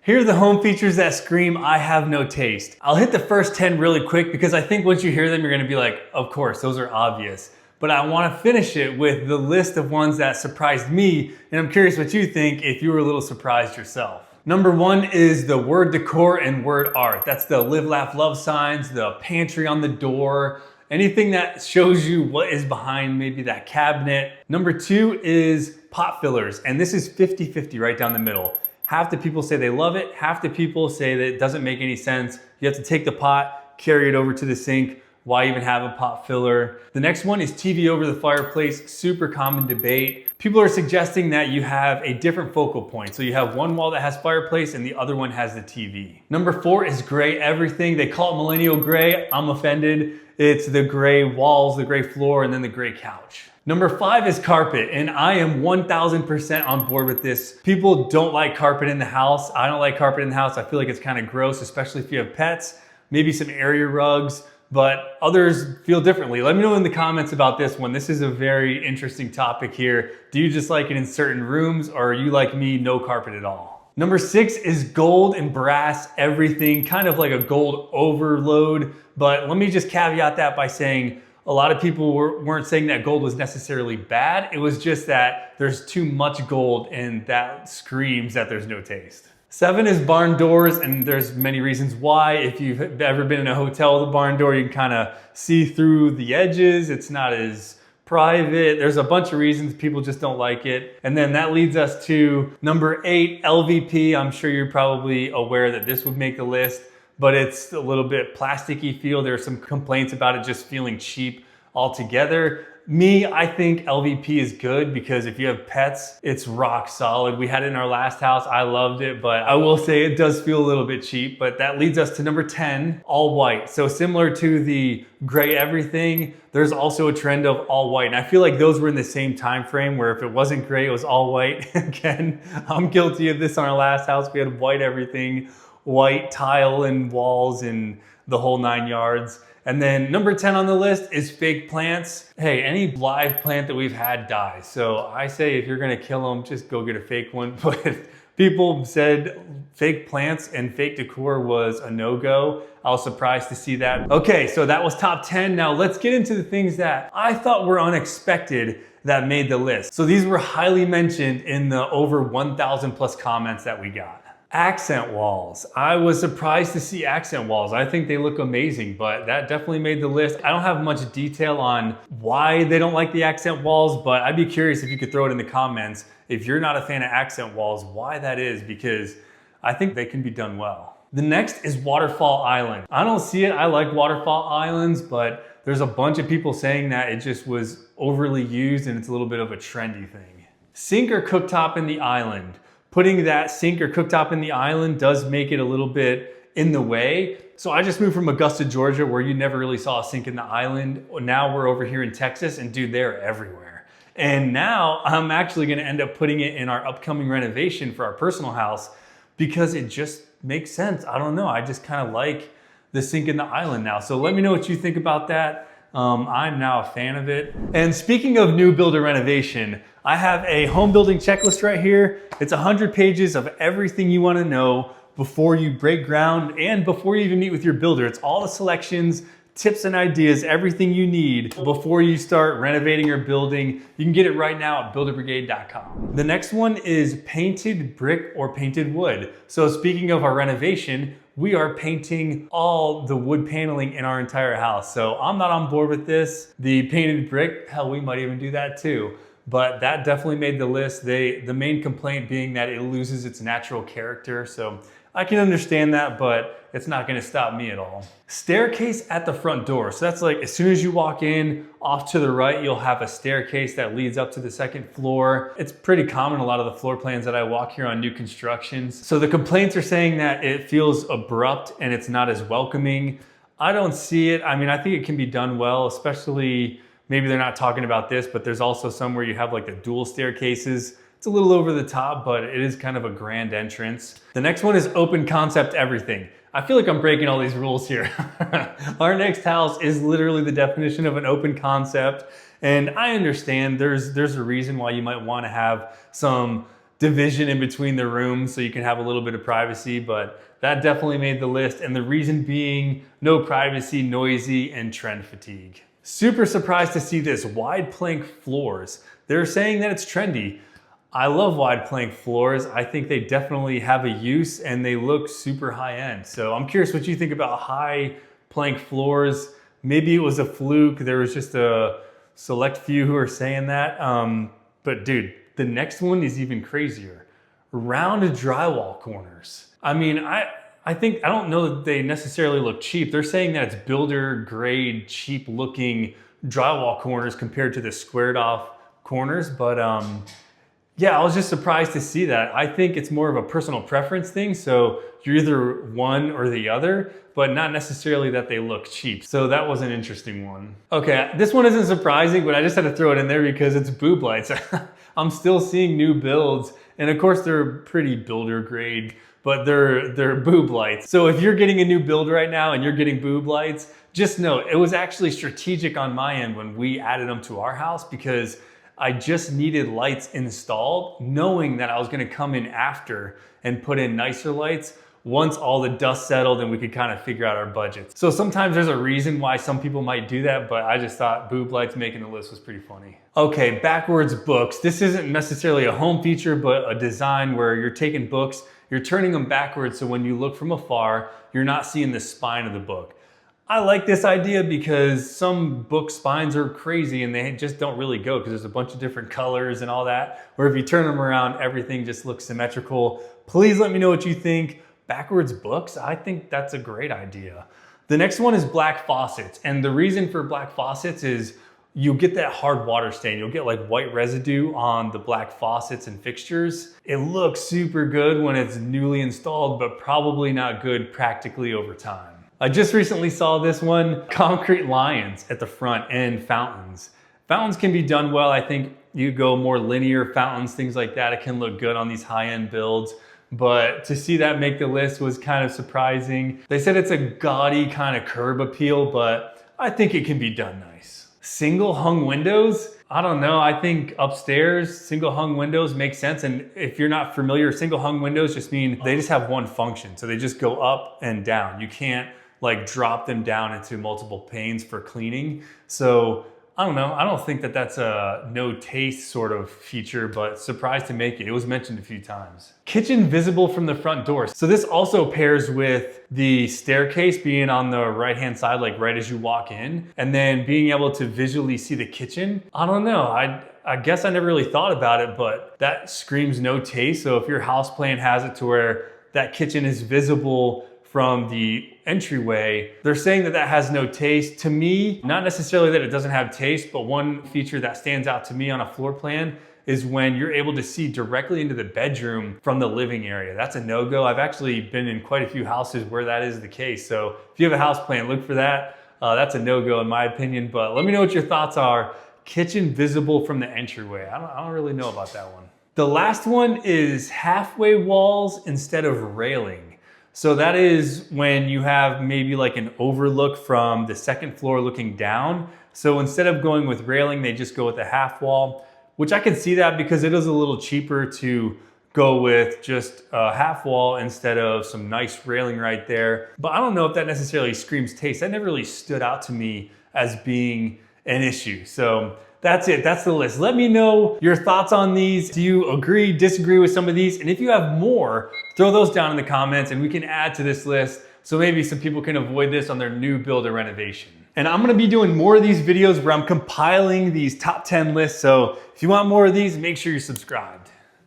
Here are the home features that scream, I have no taste. I'll hit the first 10 really quick because I think once you hear them, you're gonna be like, of course, those are obvious. But I wanna finish it with the list of ones that surprised me, and I'm curious what you think if you were a little surprised yourself. Number 1 is the word decor and word art. That's the live, laugh, love signs, the pantry on the door, anything that shows you what is behind maybe that cabinet. Number 2 is pot fillers, and this is 50-50 right down the middle. Half the people say they love it, half the people say that it doesn't make any sense. You have to take the pot, carry it over to the sink. Why even have a pot filler? The next one is TV over the fireplace, super common debate. People are suggesting that you have a different focal point. So you have one wall that has fireplace and the other one has the TV. Number 4 is gray everything. They call it millennial gray. I'm offended. It's the gray walls, the gray floor, and then the gray couch. Number 5 is carpet, and I am 1000% on board with this. People don't like carpet in the house. I don't like carpet in the house. I feel like it's kind of gross, especially if you have pets, maybe some area rugs, but others feel differently. Let me know in the comments about this one. This is a very interesting topic here. Do you just like it in certain rooms, or are you like me, no carpet at all? Number 6 is gold and brass everything, kind of like a gold overload. But let me just caveat that by saying a lot of people weren't saying that gold was necessarily bad. It was just that there's too much gold and that screams that there's no taste. 7 is barn doors, and there's many reasons why. If you've ever been in a hotel with a barn door, you can kind of see through the edges. It's not as private. There's a bunch of reasons people just don't like it. And then that leads us to number 8, LVP. I'm sure you're probably aware that this would make the list, but it's a little bit plasticky feel. There are some complaints about it just feeling cheap altogether. Me, I think LVP is good because if you have pets, it's rock solid. We had it in our last house. I loved it, but I will say it does feel a little bit cheap. But that leads us to number 10, all white. So similar to the gray everything, there's also a trend of all white. And I feel like those were in the same time frame where if it wasn't gray, it was all white. Again, I'm guilty of this on our last house. We had white everything, white tile and walls and the whole 9 yards. And then number 10 on the list is fake plants. Hey, any live plant that we've had dies. So I say if you're gonna kill them, just go get a fake one. But people said fake plants and fake decor was a no-go. I was surprised to see that. Okay, so that was top 10. Now let's get into the things that I thought were unexpected that made the list. So these were highly mentioned in the over 1,000 plus comments that we got. Accent walls. I was surprised to see accent walls. I think they look amazing, but that definitely made the list. I don't have much detail on why they don't like the accent walls, but I'd be curious if you could throw it in the comments. If you're not a fan of accent walls, why that is, because I think they can be done well. The next is Waterfall Island. I don't see it. I like Waterfall Islands, but there's a bunch of people saying that it just was overly used and it's a little bit of a trendy thing. Sink or cooktop in the island. Putting that sink or cooktop in the island does make it a little bit in the way. So I just moved from Augusta, Georgia, where you never really saw a sink in the island. Now we're over here in Texas, and dude, they're everywhere. And now I'm actually gonna end up putting it in our upcoming renovation for our personal house because it just makes sense. I don't know, I just kind of like the sink in the island now. So let me know what you think about that. I'm now a fan of it. And speaking of new builder renovation, I have a home building checklist right here. It's 100 pages of everything you want to know before you break ground and before you even meet with your builder. It's all the selections, tips and ideas, everything you need before you start renovating your building. You can get it right now at builderbrigade.com. The next one is painted brick or painted wood. So speaking of our renovation, we are painting all the wood paneling in our entire house. So I'm not on board with this. The painted brick, hell, we might even do that too. But that definitely made the list. The main complaint being that it loses its natural character. So I can understand that, but it's not gonna stop me at all. Staircase at the front door. So that's like, as soon as you walk in, off to the right, you'll have a staircase that leads up to the second floor. It's pretty common, a lot of the floor plans that I walk here on new constructions. So the complaints are saying that it feels abrupt and it's not as welcoming. I don't see it. I mean, I think it can be done well, especially, maybe they're not talking about this, but there's also some where you have like the dual staircases. It's a little over the top, but it is kind of a grand entrance. The next one is open concept everything. I feel like I'm breaking all these rules here. Our next house is literally the definition of an open concept. And I understand there's a reason why you might want to have some division in between the rooms so you can have a little bit of privacy, but that definitely made the list. And the reason being no privacy, noisy, and trend fatigue. Super surprised to see this wide plank floors. They're saying that it's trendy. I love wide plank floors. I think they definitely have a use and they look super high end. So I'm curious what you think about high plank floors. Maybe it was a fluke. There was just a select few who are saying that. But dude, the next one is even crazier. Round drywall corners. I mean, I don't know that they necessarily look cheap. They're saying that it's builder grade, cheap looking drywall corners compared to the squared off corners. But yeah, I was just surprised to see that. I think it's more of a personal preference thing. So you're either one or the other, but not necessarily that they look cheap. So that was an interesting one. Okay, this one isn't surprising, but I just had to throw it in there because it's Boob Lights. I'm still seeing new builds, and of course they're pretty builder grade, but they're Boob Lights. So if you're getting a new build right now and you're getting Boob Lights, just know it was actually strategic on my end when we added them to our house, because I just needed lights installed, knowing that I was gonna come in after and put in nicer lights once all the dust settled and we could kind of figure out our budgets. So sometimes there's a reason why some people might do that, but I just thought Boob Lights making the list was pretty funny. Okay, backwards books. This isn't necessarily a home feature, but a design where you're taking books, you're turning them backwards, so when you look from afar, you're not seeing the spine of the book. I like this idea because some book spines are crazy and they just don't really go because there's a bunch of different colors and all that. Where if you turn them around, everything just looks symmetrical. Please let me know what you think. Backwards books, I think that's a great idea. The next one is black faucets. And the reason for black faucets is you get that hard water stain. You'll get like white residue on the black faucets and fixtures. It looks super good when it's newly installed, but probably not good practically over time. I just recently saw this one, concrete lions at the front and fountains. Fountains can be done well. I think you go more linear fountains, things like that. It can look good on these high-end builds, but to see that make the list was kind of surprising. They said it's a gaudy kind of curb appeal, but I think it can be done nice. Single hung windows, I don't know. I think upstairs, single hung windows make sense. And if you're not familiar, single hung windows just mean they just have one function. So they just go up and down. You can't like drop them down into multiple panes for cleaning. So I don't know. I don't think that that's a no taste sort of feature, but surprised to make it. It was mentioned a few times. Kitchen visible from the front door. So this also pairs with the staircase being on the right-hand side, like right as you walk in, and then being able to visually see the kitchen. I don't know. I guess I never really thought about it, but that screams no taste. So if your house plan has it to where that kitchen is visible from the entryway, they're saying that that has no taste. To me, not necessarily that it doesn't have taste, but one feature that stands out to me on a floor plan is when you're able to see directly into the bedroom from the living area. That's a no-go. I've actually been in quite a few houses where that is the case. So if you have a house plan, look for that. That's a no-go in my opinion, but let me know what your thoughts are. Kitchen visible from the entryway. I don't really know about that one. The last one is halfway walls instead of railing. So that is when you have maybe like an overlook from the second floor looking down. So instead of going with railing, they just go with a half wall, which I can see that because it is a little cheaper to go with just a half wall instead of some nice railing right there. But I don't know if that necessarily screams taste. That never really stood out to me as being an issue. So that's it, that's the list. Let me know your thoughts on these. Do you agree, disagree with some of these? And if you have more, throw those down in the comments and we can add to this list so maybe some people can avoid this on their new build or renovation. And I'm gonna be doing more of these videos where I'm compiling these top 10 lists. So if you want more of these, make sure you're subscribed.